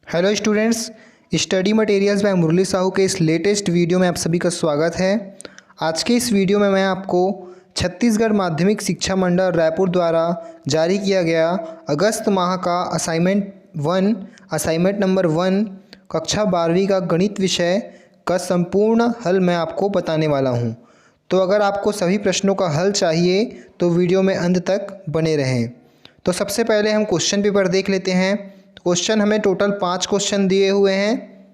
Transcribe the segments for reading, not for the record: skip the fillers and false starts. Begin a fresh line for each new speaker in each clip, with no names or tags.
Hello students, study materials by Murli Sahu के इस latest video में आप सभी का स्वागत है। आज के इस वीडियो में मैं आपको छत्तीसगढ़ माध्यमिक शिक्षा मंडल रायपुर द्वारा जारी किया गया अगस्त माह का असाइनमेंट नंबर 1 कक्षा 12वीं का गणित विषय का संपूर्ण हल मैं आपको बताने वाला हूं। तो अगर आपको सभी प्रश्नों का हल चाहिए तो वीडियो में अंत तक बने रहें। तो सबसे पहले हम क्वेश्चन पेपर देख लेते हैं। क्वेश्चन हमें टोटल 5 क्वेश्चन दिए हुए हैं।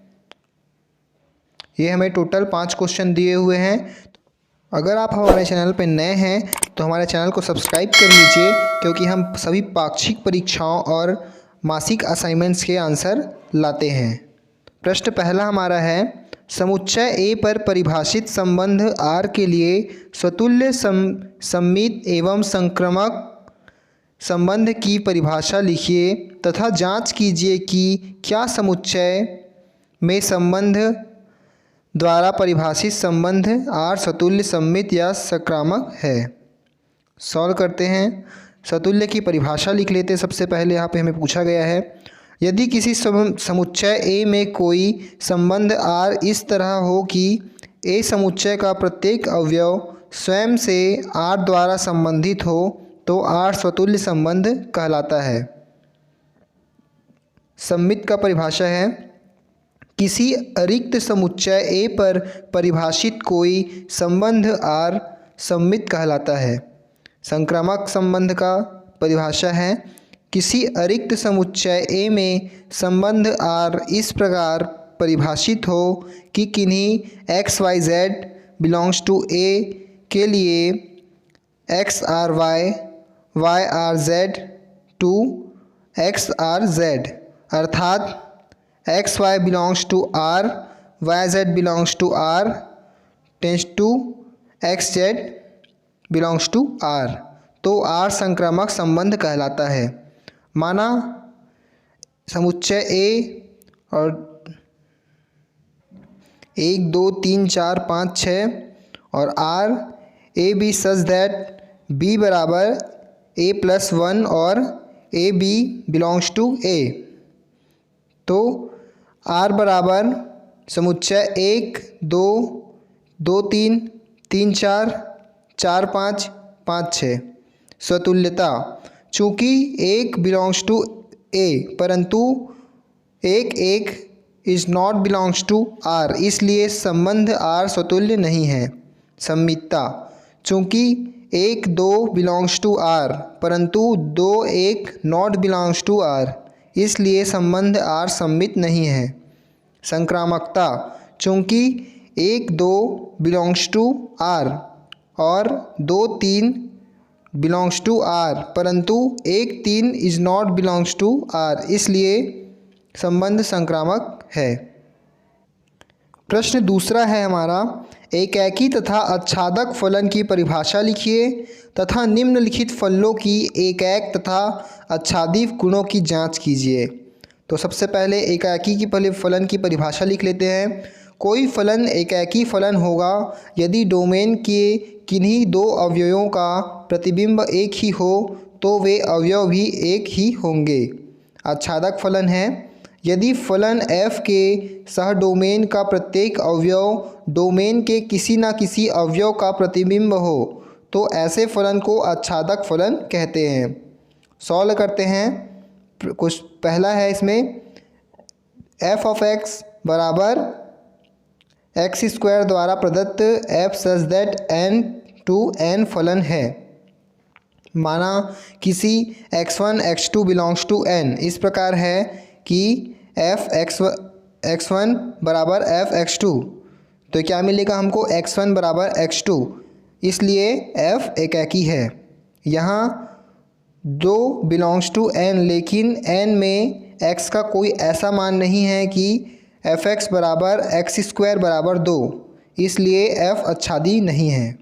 ये हमें टोटल 5 क्वेश्चन दिए हुए हैं। अगर आप हमारे चैनल पर नए हैं तो हमारे चैनल को सब्सक्राइब कर लीजिए, क्योंकि हम सभी पाक्षिक परीक्षाओं और मासिक असाइनमेंट्स के आंसर लाते हैं। प्रश्न पहला हमारा है, समुच्चय ए पर परिभाषित संबंध आर के लिए स्वतुल्य सममित एवं संक्रामक संबंध की परिभाषा लिखिए तथा जांच कीजिए कि क्या समुच्चय में संबंध द्वारा परिभाषित संबंध आर स्वतुल्य सममित या संक्रामक है। सॉल्व करते हैं। स्वतुल्य की परिभाषा लिख लेते हैं। सबसे पहले यहाँ पे हमें पूछा गया है, यदि किसी समुच्चय ए में कोई संबंध आर इस तरह हो कि ए समुच्चय का प्रत्येक अवयव स्वयं से आर द्वारा संबंधित हो तो आर स्वतुल्य संबंध कहलाता है। सममित का परिभाषा है, किसी अरिक्त समुच्चय ए पर परिभाषित कोई संबंध आर सममित कहलाता है। संक्रामक संबंध का परिभाषा है, किसी अरिक्त समुच्चय ए में संबंध आर इस प्रकार परिभाषित हो कि किन्हीं X Y Z belongs to A के लिए X R Y Y R Z to X R Z, अर्थात X Y belongs to R, Y Z belongs to R tends to X Z belongs to R, तो R संक्रामक संबंध कहलाता है। माना समुच्चय ए और 1 2 3 4 5 6 और R A B such that B बराबर ए प्लस 1 और A B belongs to A, तो आर बराबर समुच्चय 1 2 2 3 3 4 4 5 5 6। स्वतुल्यता, चूँकि 1 बिलोंग्स टू ए परंतु 1 is not belongs to R, इसलिए संबंध आर स्वतुल्य नहीं है। सममितता, चूँकि 1 2 बिलोंग्स टू आर परंतु 2 1 नॉट बिलोंग्स टू आर, इसलिए संबंध आर सममित नहीं है। संक्रामकता, चूँकि 1 2 बिलोंग्स टू आर और 2 3 बिलोंग्स टू आर परंतु 1 3 is not belongs to R, इसलिए संबंध संक्रामक है। प्रश्न दूसरा है हमारा, एकाकी तथा आच्छादक फलन की परिभाषा लिखिए तथा निम्नलिखित फलों की एकैक तथा आच्छादित गुणों की जांच कीजिए। तो सबसे पहले एकाकी की फलन की परिभाषा लिख लेते हैं। कोई फलन एकाकी फलन होगा यदि डोमेन के किन्हीं दो अवयवों का प्रतिबिंब एक ही हो तो वे अवयव भी एक ही होंगे। आच्छादक फलन है, यदि फलन f के सह डोमेन का प्रत्येक अवयव डोमेन के किसी न किसी अवयव का प्रतिबिंब हो तो ऐसे फलन को आच्छादक फलन कहते हैं। सॉल्व करते हैं। कुछ पहला है इसमें, f ऑफ x बराबर एक्स स्क्वायर द्वारा प्रदत्त f such that n to n फलन है। माना किसी x1 x2 belongs to n इस प्रकार है कि f x1 बराबर f x2, तो क्या मिलेगा हमको x1 बराबर x2, इसलिए f एकाकी है। यहाँ 2 बिलोंग्स टू n, लेकिन n में x का कोई ऐसा मान नहीं है कि fx बराबर एक्स स्क्वायर बराबर 2, इसलिए f आच्छादी नहीं है।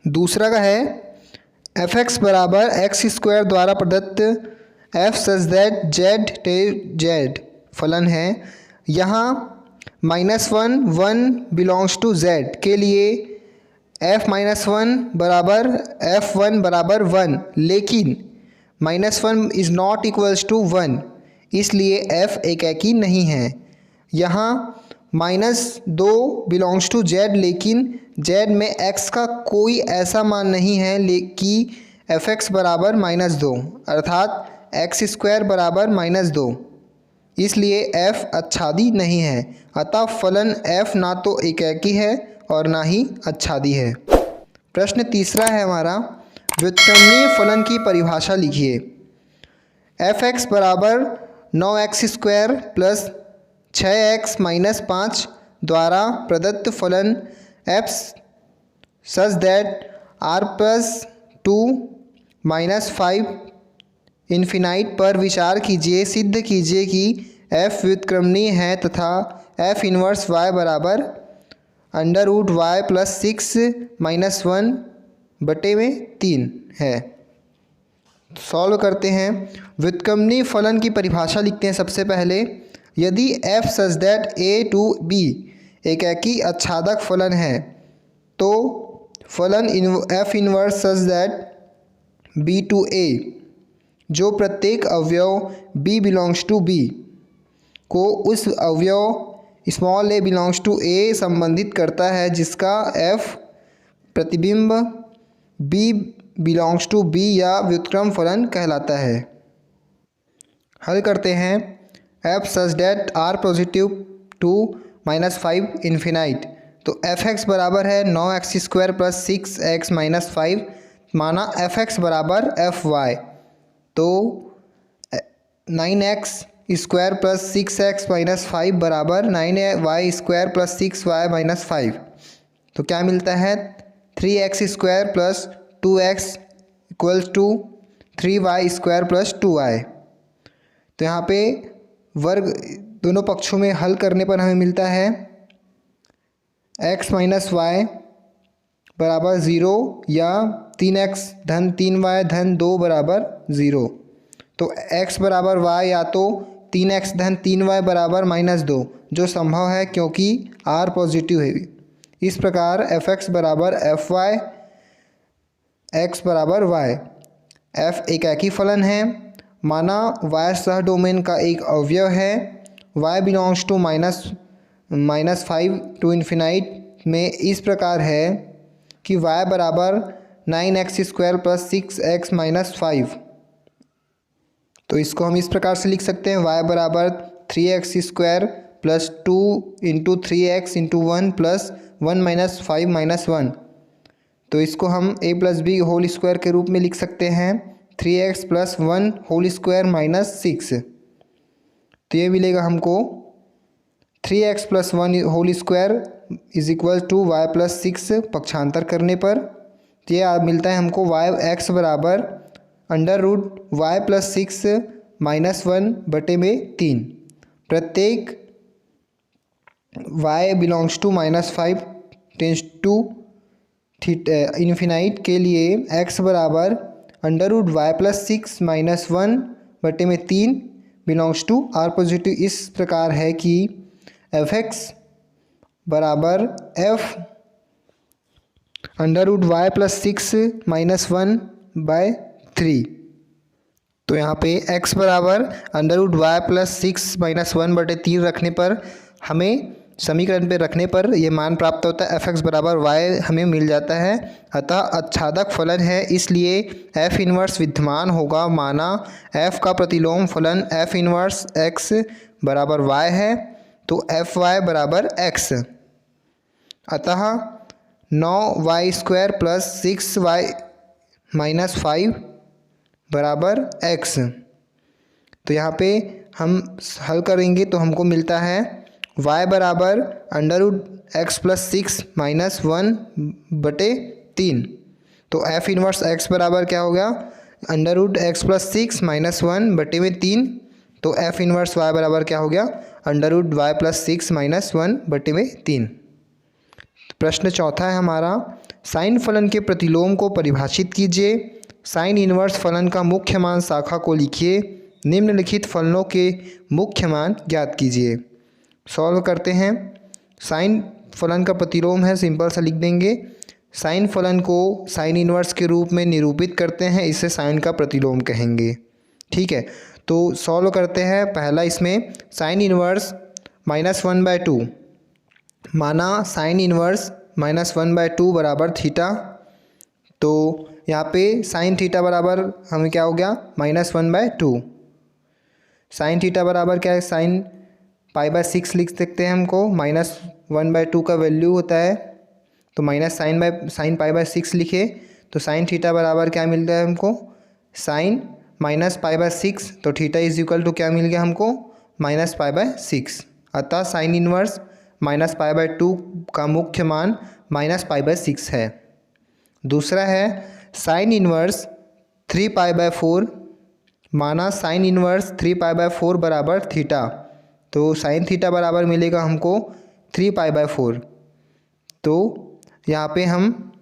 दूसरा का है, fx बराबर एक्स स्क्वायर द्वारा प्रदत्त f सच दैट z फलन है। यहाँ -1 1 बिलोंग्स टू z के लिए f-1 बराबर f1 बराबर 1, लेकिन -1 इज़ नॉट इक्वल्स टू 1, इसलिए f एकेकी नहीं है। यहाँ -2 बिलोंग्स टू z, लेकिन z में x का कोई ऐसा मान नहीं है कि f(x) बराबर -2, अर्थात x² बराबर -2, इसलिए f अच्छादी नहीं है। अतः फलन f ना तो एकेकी है और ना ही अच्छादी है। प्रश्न तीसरा है हमारा, व्युत्क्रमणीय फलन की परिभाषा लिखिए। f(x) बराबर 9x² प्लस 6x माइनस 5 द्वारा प्रदत्त फलन f such that r plus 2 minus 5 infinite पर विचार कीजिए। सिद्ध कीजिए कि f व्युत्क्रमणीय है तथा f इनवर्स y बराबर √y प्लस 6 माइनस 1 बटे में 3 है। सॉल्व करते हैं। व्युत्क्रमणीय फलन की परिभाषा लिखते हैं। सबसे पहले, यदि f such that a to b एकेकी आच्छादक फलन है तो फलन f inverse such that b to a, जो प्रत्येक अवयव b बिलोंग्स टू b को उस अवयव small a belongs to a संबंधित करता है जिसका f प्रतिबिंब b बिलोंग्स टू b या व्युत्क्रम फलन कहलाता है। हल करते हैं। f such that r positive to -5 infinite, तो f(x) बराबर है 9x² प्लस 6x माइनस 5, माना f(x) बराबर fy, तो 9x² प्लस 6x माइनस 5 बराबर 9y² प्लस 6y माइनस 5, तो क्या मिलता है 3x² plus 2x equals to 3y² plus 2y। तो यहाँ पे वर्ग दोनों पक्षों में हल करने पर हमें मिलता है x माइनस y बराबर 0 या 3x धन 3y धन 2 बराबर 0। तो x बराबर y या तो 3x धन 3y बराबर -2, जो संभव है क्योंकि r पॉजिटिव है। इस प्रकार f(x) बराबर fy, x बराबर y। f एकेकी फलन है, माना y सह डोमेन का एक अवयव है। y belongs to -5 to infinite में इस प्रकार है कि y बराबर 9x² प्लस 6x माइनस 5, तो इसको हम इस प्रकार से लिख सकते हैं y बराबर 3x² plus 2 into 3x into 1 plus 1 minus 5 minus 1, तो इसको हम a plus b whole square के रूप में लिख सकते हैं 3x plus 1 whole square minus 6। तो ये मिलेगा हमको 3x plus 1 whole square is equal to y plus 6 पक्षांतर करने पर, तो ये मिलता है हमको x बराबर √y प्लस 6 माइनस 1 बटे में 3। प्रत्येक y belongs to -5 tends to infinite के लिए x बराबर √y प्लस 6 माइनस 1 बटे में 3 बिलोंग्स टू r पॉजिटिव इस प्रकार है कि f(x) बराबर f √y plus 6 minus 1 by 3। तो यहाँ पे x बराबर √y प्लस 6 माइनस 1 बटे 3 रखने पर हमें समीकरण पे रखने पर ये मान प्राप्त होता है। f(x) बराबर y हमें मिल जाता है। अतः आच्छादक फलन है, इसलिए f इनवर्स विद्यमान होगा, माना f का प्रतिलोम फलन f इनवर्स x बराबर y है, तो fy बराबर x। अतः 9y² प्लस 6y माइनस 5 बराबर x। तो यहाँ पे हम हल करेंगे तो हमको मिलता है y बराबर √x प्लस 6 माइनस 1 बटे 3, तो f इनवर्स x बराबर क्या हो गया √x प्लस 6 माइनस 1 बटे में 3, तो f इनवर्स y बराबर क्या हो गया √y प्लस 6 माइनस 1 बटे में 3। प्रश्न चौथा है हमारा, साइन फलन के प्रतिलोम को परिभाषित कीजिए। साइन इनवर्स फलन का मुख्य मान शाखा को लिखिए। निम्नलिखित फलनों के मुख्य मान ज्ञात कीजिए। सॉल्व करते हैं। साइन फलन का प्रतिलोम है, सिंपल सा लिख देंगे। साइन फलन को साइन इनवर्स के रूप में निरूपित करते हैं, इसे साइन का प्रतिलोम कहेंगे। ठीक है, तो सॉल्व करते हैं। पहला इसमें साइन इन्वर्स -1/2, माना साइन इन्वर्स -1/2 बराबर थीटा। तो यहाँ पे साइन थीटा बराबर हमें क्या हो गया -1/2। साइन थीटा बराबर क्या है, साइन π/6 लिख सकते हैं हमको, -1/2 का वैल्यू होता है तो माइनस साइन π/6 लिखे तो साइन थीटा बराबर क्या मिल गया हमको, साइन -π/6। तो थीटा इज इक्वल टू क्या मिल गया हमको, -π/6। अतः साइन इन्वर्स -π/2 का मुख्य मान -π/6 है। दूसरा है साइन इन्वर्स 3π/4, माना साइन इन्वर्स 3π/4 बराबर थीटा। तो साइन थीटा बराबर मिलेगा हमको 3π/4। तो यहाँ पे हम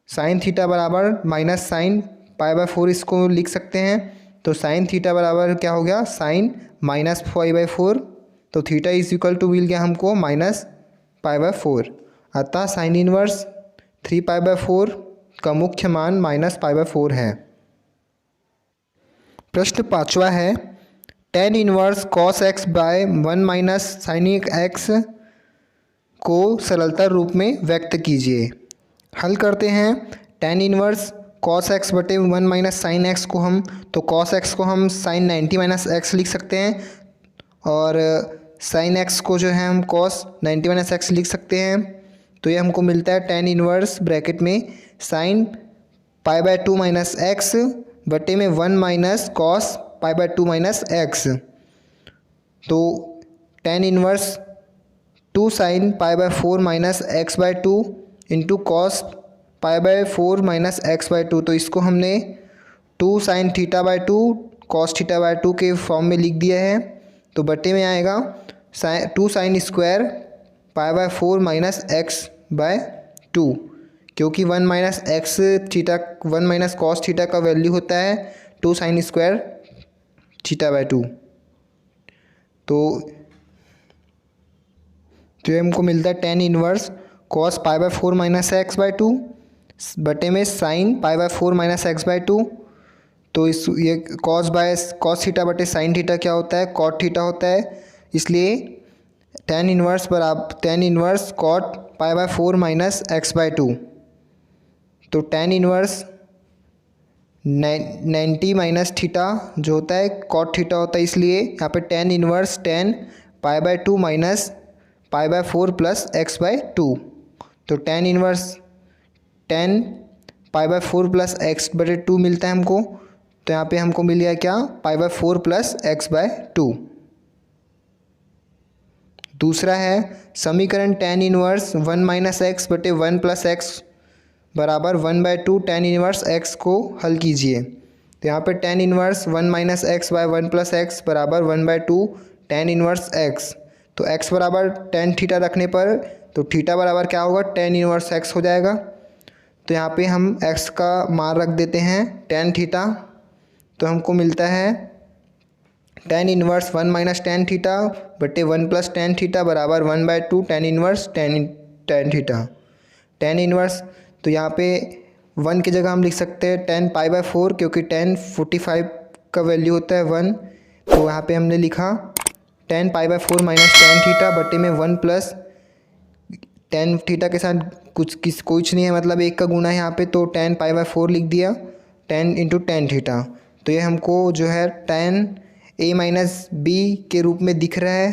साइन थीटा बराबर माइनस साइन π/4 इसको लिख सकते हैं। तो साइन थीटा बराबर क्या हो गया, साइन -π/4। तो थीटा इज इक्वल टू मिल गया हमको -π/4। अतः साइन इन्वर्स 3π/4 का मुख्य मान -π/4 है। प्रश्न 5वां है tan inverse cos x by 1 - sin x को सरलता रूप में व्यक्त कीजिए। हल करते हैं। tan इन्वर्स cos x बटे 1 - sin x को हम cos x को हम sin 90 - x लिख सकते हैं और sin x को जो है हम cos 90 - x लिख सकते हैं। तो ये हमको मिलता है tan इन्वर्स ब्रैकेट में sin π/2 - x बटे में 1 - cos π/2 - x। तो tan inverse 2 sin π/4 - x/2 into cos π/4 - x/2। तो इसको हमने 2 sin θ/2 cos θ/2 के फॉर्म में लिख दिया है। तो बटे में आएगा 2 sin स्क्वायर π/4 - x/2, क्योंकि 1 - x थीटा 1 - cos थीटा का वैल्यू होता है 2 sin स्क्वायर θ/2। तो ये हमको मिलता है tan इन्वर्स cos π/4 - x/2 बटे में sin π/4 - x/2। तो इस ये cos थीटा बटे sin थीटा क्या होता है, cot थीटा होता है। इसलिए tan इन्वर्स cot π/4 - x/2। तो tan इन्वर्स 90 - थीटा जो होता है cot थीटा होता है, इसलिए यहाँ पे tan inverse tan π/2 - π/4 plus x/2। तो tan inverse tan π/4 plus x/2 मिलता है हमको। तो यहाँ पे हमको मिल गया क्या, π/4 प्लस x/2। दूसरा है समीकरण tan इन्वर्स 1 - x बटे 1 प्लस x बराबर 1/2 tan इन्वर्स x को हल कीजिए। तो यहाँ पे tan inverse 1 - x by 1 plus x बराबर 1/2 tan इन्वर्स x। तो x बराबर tan थीटा रखने पर तो थीटा बराबर क्या होगा, tan इन्वर्स x हो जाएगा। तो यहाँ पे हम x का मान रख देते हैं tan थीटा। तो हमको मिलता है tan इन्वर्स 1 - tan थीटा बटे 1 प्लस tan थीटा बराबर 1/2 tan inverse tan theta. tan inverse तो यहाँ पे 1 की जगह हम लिख सकते हैं tan π/4, क्योंकि tan 45 का वैल्यू होता है 1। तो यहाँ पे हमने लिखा tan π/4 - tan थीटा बटे में 1 प्लस tan थीटा के साथ कुछ नहीं है, मतलब 1 का गुना है यहाँ पे। तो tan π/4 लिख दिया, tan इंटू tan थीटा। तो ये हमको जो है tan a - b के रूप में दिख रहा है।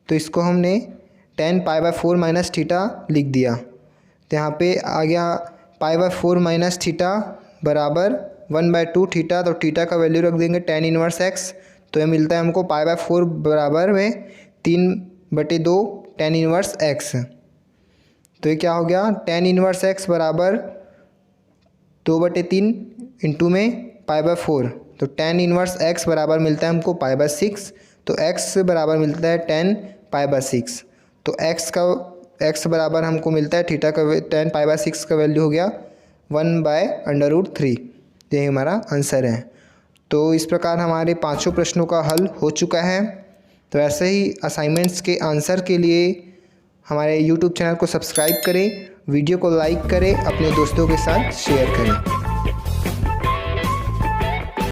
तो इसको हमने tan π/4 - थीटा लिख दिया। तो यहाँ पे आ गया π/4 - थीटा बराबर 1/2 थीटा। तो थीटा का वैल्यू रख देंगे tan इन्वर्स x। तो ये मिलता है हमको π/4 बराबर में 3/2 tan इन्वर्स x। तो ये क्या हो गया, tan इन्वर्स x बराबर 2/3 इंटू में π/4। तो tan इन्वर्स x बराबर मिलता है हमको π/6। तो x बराबर मिलता है tan π/6। तो x बराबर हमको मिलता है थीटा का tan π/6 का वैल्यू हो गया 1/√3। यही हमारा आंसर है। तो इस प्रकार हमारे 5 प्रश्नों का हल हो चुका है। तो ऐसे ही असाइनमेंट्स के आंसर के लिए हमारे YouTube चैनल को सब्सक्राइब करें, वीडियो को लाइक करें, अपने दोस्तों के साथ शेयर करें।